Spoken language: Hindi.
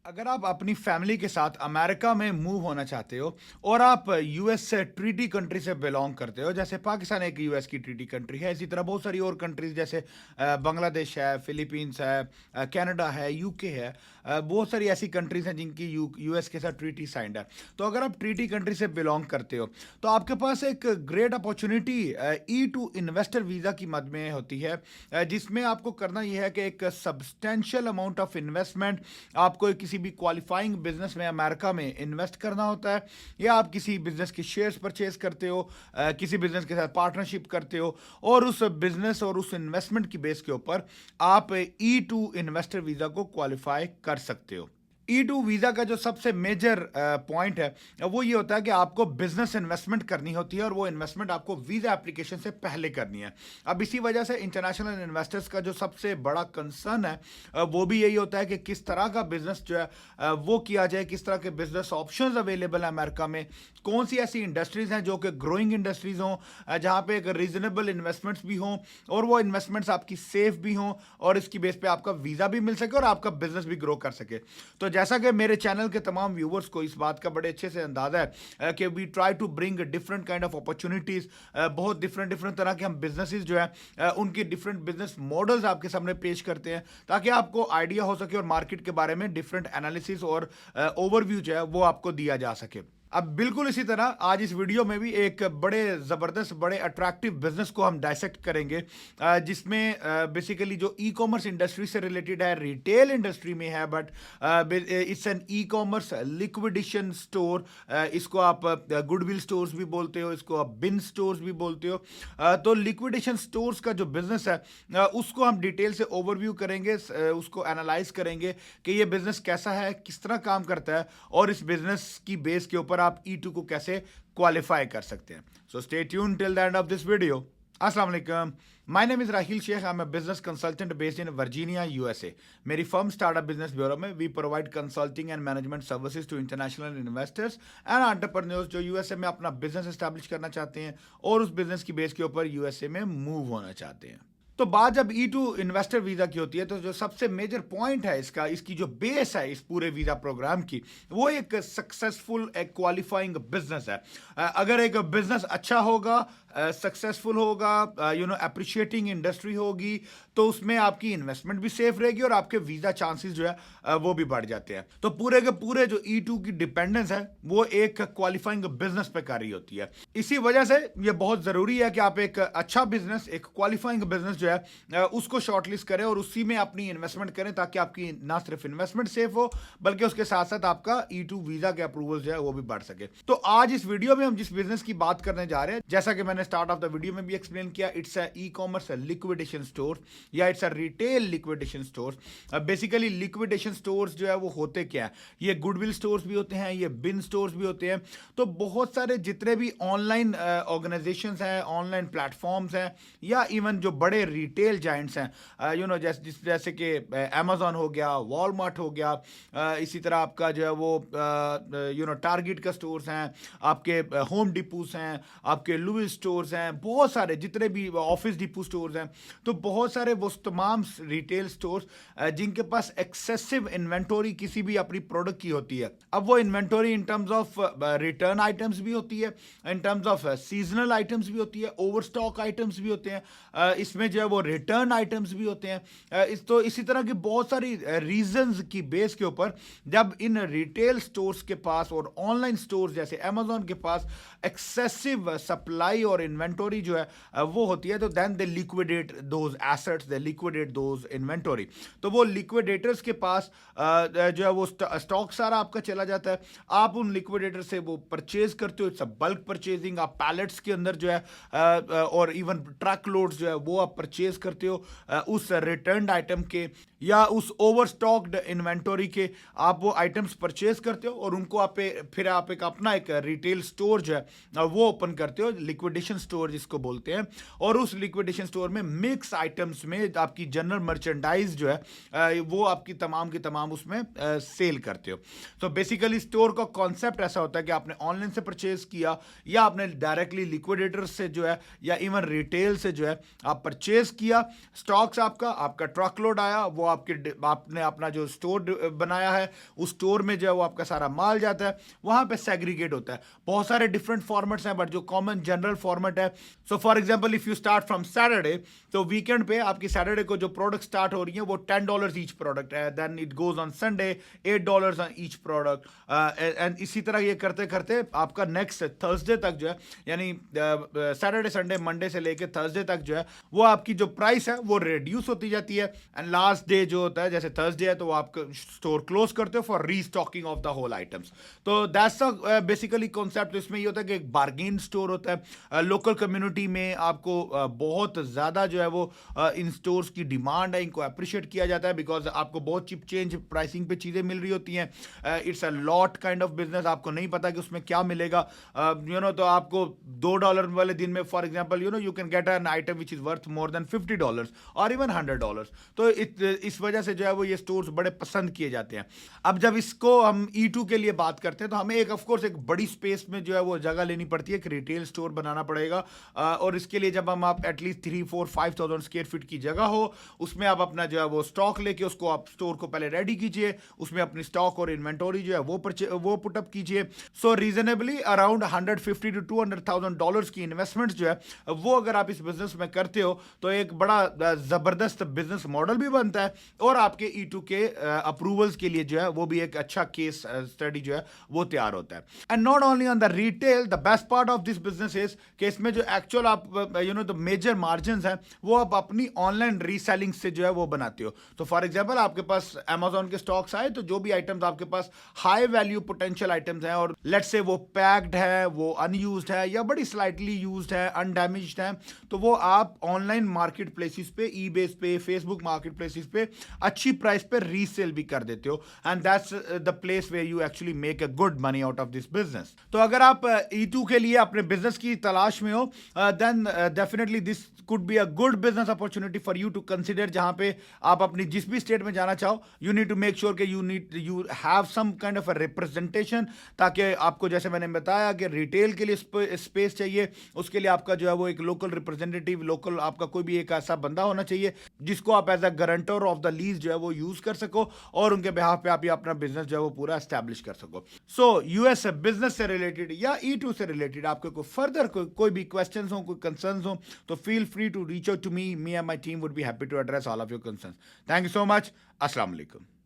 अगर आप अपनी फैमिली के साथ अमेरिका में मूव होना चाहते हो और आप यूएस से ट्रीटी कंट्री से बिलोंग करते हो, जैसे पाकिस्तान एक यूएस की ट्रीटी कंट्री है, इसी तरह बहुत सारी और कंट्रीज जैसे बांग्लादेश है, फिलीपींस है, कनाडा है, यूके है। बहुत सारी ऐसी कंट्रीज हैं जिनकी यूएस के साथ ट्रीटी साइंड है। तो अगर आप ट्रीटी कंट्री से बिलोंग करते हो तो आपके पास एक great opportunity E two investor visa की मद में होती है, जिसमें आपको करना यह है कि एक सब्सटेंशियल अमाउंट ऑफ इन्वेस्टमेंट आपको किसी भी क्वालिफाइंग बिजनेस में अमेरिका में इन्वेस्ट करना होता है, या आप किसी बिजनेस के शेयर्स परचेज करते हो, किसी बिजनेस के साथ पार्टनरशिप करते हो, और उस बिजनेस और उस इन्वेस्टमेंट की बेस के ऊपर आप ई टू इन्वेस्टर वीज़ा को क्वालिफाई कर सकते हो। ई टू वीज़ा का जो सबसे मेजर पॉइंट है वो ये होता है कि आपको बिजनेस इन्वेस्टमेंट करनी होती है, और वो इन्वेस्टमेंट आपको वीज़ा एप्लीकेशन से पहले करनी है। अब इसी वजह से इंटरनेशनल इन्वेस्टर्स का जो सबसे बड़ा कंसर्न है वो भी यही होता है कि किस तरह का बिजनेस जो है वो किया जाए, किस तरह के बिजनेस ऑप्शंस अवेलेबल है अमेरिका में, कौन सी ऐसी इंडस्ट्रीज हैं जो कि ग्रोइंग इंडस्ट्रीज हों, जहाँ पे एक रीजनेबल इन्वेस्टमेंट्स भी हों, और वो इन्वेस्टमेंट्स आपकी सेफ भी हों, और इसकी बेस पे आपका वीज़ा भी मिल सके और आपका बिजनेस भी ग्रो कर सके। तो जैसा कि मेरे चैनल के तमाम व्यूवर्स को इस बात का बड़े अच्छे से अंदाजा है कि we try to bring different kind of opportunities, बहुत डिफरेंट डिफरेंट तरह के हम बिजनेसेस जो है उनके डिफरेंट बिजनेस मॉडल्स आपके सामने पेश करते हैं, ताकि आपको आइडिया हो सके और मार्केट के बारे में डिफरेंट एनालिसिस और ओवरव्यू जो है वो आपको दिया जा सके। अब बिल्कुल इसी तरह आज इस वीडियो में भी एक बड़े ज़बरदस्त बड़े अट्रैक्टिव बिजनेस को हम डायसेक्ट करेंगे, जिसमें बेसिकली जो ई कॉमर्स इंडस्ट्री से रिलेटेड है, रिटेल इंडस्ट्री में है, but it's an e commerce liquidation store. इसको आप गुडविल स्टोर्स भी बोलते हो, इसको आप बिन स्टोर्स भी बोलते हो। तो लिक्विडेशन स्टोर्स का जो बिजनेस है उसको हम डिटेल से ओवरव्यू करेंगे, उसको एनालाइज करेंगे कि ये बिजनेस कैसा है, किस तरह काम करता है, और इस बिजनेस की बेस के ऊपर आप ई टू को कैसे क्वालिफाई कर सकते हैं। So stay tune till the end of this video. अस्सलाम वालेकुम, my name is Rahil Shaikh, I am a business consultant based in Virginia USA. मेरी फर्म स्टार्टअप बिजनेस ब्यूरो में we provide consulting and management services to international investors and entrepreneurs जो यूएसए में अपना बिजनेस एस्टैब्लिश करना चाहते हैं और उस बिजनेस की बेस के ऊपर यूएसए में मूव होना चाहते हैं। तो बात जब ई टू इन्वेस्टर वीज़ा की होती है तो जो सबसे मेजर पॉइंट है इसका, इसकी जो बेस है इस पूरे वीज़ा प्रोग्राम की, वो एक सक्सेसफुल एक क्वालिफाइंग बिजनेस है। अगर एक बिजनेस अच्छा होगा, सक्सेसफुल होगा, अप्रिशिएटिंग इंडस्ट्री होगी, तो उसमें आपकी इन्वेस्टमेंट भी सेफ रहेगी और आपके वीज़ा चांसेस जो है वो भी बढ़ जाते हैं। तो पूरे के पूरे जो ई टू की डिपेंडेंस है वो एक क्वालिफाइंग बिजनेस पे कार्य होती है। इसी वजह से ये बहुत ज़रूरी है कि आप एक अच्छा बिजनेस, एक क्वालिफाइंग बिजनेस जो है उसको शॉर्टलिस्ट करें और उसी में अपनी इन्वेस्टमेंट करें, ताकि आपकी ना सिर्फ इन्वेस्टमेंट सेफ हो बल्कि उसके साथ साथ आपका ई टू वीज़ा के अप्रूवल जो है वो भी बढ़ सके। तो आज इस वीडियो में हम जिस बिजनेस की बात करने जा रहे हैं, जैसा कि मैंने स्टार्ट ऑफ द वीडियो में भी एक्सप्लेन किया, it's a e commerce liquidation store या it's a retail liquidation store. Basically liquidation stores जो है वो होते क्या है, ये गुडविल स्टोर्स भी होते हैं, ये बिन स्टोर्स भी होते हैं। तो बहुत सारे जितने भी ऑनलाइन ऑर्गेनाइजेशंस हैं, ऑनलाइन प्लेटफॉर्म्स हैं, या इवन जो बड़े रिटेल जाइंट्स हैं, जैसे कि अमेजोन हो गया, वॉलमार्ट हो गया, इसी तरह आपका जो है वो टारगेट का स्टोर्स हैं, आपके होम डिपोस हैं, आपके लुइस स्टोर्स हैं, बहुत सारे जितने भी ऑफिस डिपो स्टोर्स हैं। तो बहुत सारे वो तमाम रिटेल स्टोर्स जिनके पास एक्सेसिव इन्वेंटोरी किसी भी अपनी प्रोडक्ट की होती है। अब वो inventory in terms of return items भी होती है, in terms of seasonal items भी होती है, ओवर स्टॉक आइटम्स भी होते हैं, इसमें जो है वो रिटर्न आइटम्स भी होते हैं। तो इसी तरह की बहुत सारी रीजंस की बेस के ऊपर जब इन रिटेल स्टोर्स के पास और ऑनलाइन स्टोर्स जैसे अमेजोन के पास एक्सेसिव सप्लाई और इन्वेंटोरी जो है वो होती है, तो then they liquidate those assets, they liquidate those inventory. तो वो लिक्विडेटर्स के पास जो है वो स्टॉक सारा आपका चला जाता है। आप उन लिक्विडेटर से वो परचेज करते हो, इट्स अ बल्क परचेजिंग। आप पैलेट्स के अंदर जो है और इवन ट्रक लोड्स जो है वो आप परचेज करते हो उस रिटर्न आइटम के या उस ओवरस्टॉक्ड इन्वेंटोरी के। आप वो आइटम्स परचेज करते हो और उनको फिर आप एक अपना एक रिटेल स्टोर जो है वो ओपन करते हो, लिक्विडेशन लिक्विडेशन स्टोर जिसको बोलते हैं, और उस लिक्विडेशन स्टोर में मिक्स आइटम्स में आपकी जनरल मर्चेंडाइज जो है वो आपकी तमाम की तमाम उसमें सेल करते हो। तो बेसिकली स्टोर का कॉन्सेप्ट ऐसा होता है कि आपने ऑनलाइन से परचेज किया या आपने डायरेक्टली लिक्विडेटर से जो है या इवन रिटेल से जो है आप परचेज किया, स्टॉक्स आपका ट्रक लोड आया, वो आपने अपना जो स्टोर बनाया है उस स्टोर में जो है वो आपका सारा माल जाता है, वहां पे सेग्रीगेट होता है। बहुत सारे डिफरेंट फॉर्मेट्स हैं, बट जो कॉमन जनरल फॉर्मेट है, so for example if you start from Saturday, तो वीकेंड पे आपकी सैटरडे को जो प्रोडक्ट स्टार्ट हो रही है वो $10 ईच प्रोडक्ट है, then it goes on Sunday $8 on each product, and इसी तरह ये करते करते आपका नेक्स्ट थर्सडे तक जो है, यानी सैटरडे संडे मंडे से लेके थर्सडे तक जो है वो आपकी जो प्राइस है वो रिड्यूस होती जाती है, एंड लास्ट डे जो होता है जैसे थर्सडे है तो वो आप स्टोर क्लोज करते हो for restocking of the whole items. तो दैट्स बेसिकली कॉन्सेप्ट। इसमें ये होता है कि एक बार्गेन स्टोर होता है, लोकल कम्युनिटी में आपको बहुत ज़्यादा जो है वो इन स्टोर्स की डिमांड है, इनको अप्रिशिएट किया जाता है बिकॉज आपको बहुत चिप चेंज प्राइसिंग पे चीज़ें मिल रही होती हैं। It's a lot kind of business, आपको नहीं पता कि उसमें क्या मिलेगा, तो आपको $2 वाले दिन में for example you can get an item which is worth more than $50 और इवन $100। तो इस वजह से जो है वो ये स्टोर्स बड़े पसंद किए जाते हैं। अब जब इसको हम E2 के लिए बात करते हैं तो हमें ऑफकोर्स एक बड़ी स्पेस में जो है वो जगह लेनी पड़ती है, एक रिटेल स्टोर बनाना पड़ेगा, और इसके लिए जब आप एटलीस्ट 3-4-5,000 स्क्वायर फीट की जगह हो, उसमें आप अपना जो है वो स्टॉक लेके उसको आप स्टोर को पहले रेडी कीजिए, उसमें अपनी स्टॉक और इन्वेंटोरी जो है वो पुटअप कीजिए। सो रीजनेबली अराउंड $150,000 to $200,000 की इन्वेस्टमेंट जो है वो अगर आप इस बिजनेस में करते हो तो एक बड़ा जबरदस्त बिजनेस मॉडल भी बनता है, और आपके E2 के अप्रूवल्स के लिए जो है वो भी एक अच्छा केस स्टडी जो है वो तैयार होता है। And not only on the retail, the best part of this business is कि इसमें जो एक्चुअल आप द मेजर मार्जिन हैं वो आप अपनी ऑनलाइन रीसेलिंग से जो है वो बनाते हो। तो फॉर एग्जाम्पल आपके पास अमेजोन के स्टॉक्स आए, तो जो भी आइटम्स आपके पास हाई वैल्यू पोटेंशियल आइटम्स हैं और लेट्स से वो पैक्ड है, वो अनयूज्ड है या बड़ी स्लाइटली यूज्ड है, अनडैमेज्ड है, तो वो आप ऑनलाइन मार्केट प्लेसेस पे, ईबेस पे, फेसबुक मार्केट प्लेसेस पे अच्छी प्राइस पे रीसेल भी कर देते हो, and that's the place where you actually make a good money out of this business. तो अगर आप E2 के लिए अपने बिजनेस की तलाश में हो, then definitely this could be a good business opportunity for you to consider, जहां पे आप अपनी जिस भी स्टेट में जाना चाहो, you need to make sure कि you have some kind of a representation, ताकि आपको जैसे मैंने बताया कि रिटेल के लिए स्पेस चाहिए, उसके लिए आपका जो है वो एक लोकल रिप्रेजेंटेटिव, लोकल आपका कोई भी एक ऐसा बंदा होना चाहिए जिसको आप as a guarantor of the lease जो है वो यूज कर सको, और उनके बिहाफ पे आप ये अपना बिजनेस जो है वो पूरा एस्टैब्लिश कर सको। सो यूएस बिजनेस से रिलेटेड या E2 से रिलेटेड आपके कोई फर्दर कोई भी क्वेश्चन हो, कोई कंसर्न्स हो, तो feel free to reach out to me and my team would be happy to address all of your concerns. Thank you so much. अस्सलाम वालेकुम।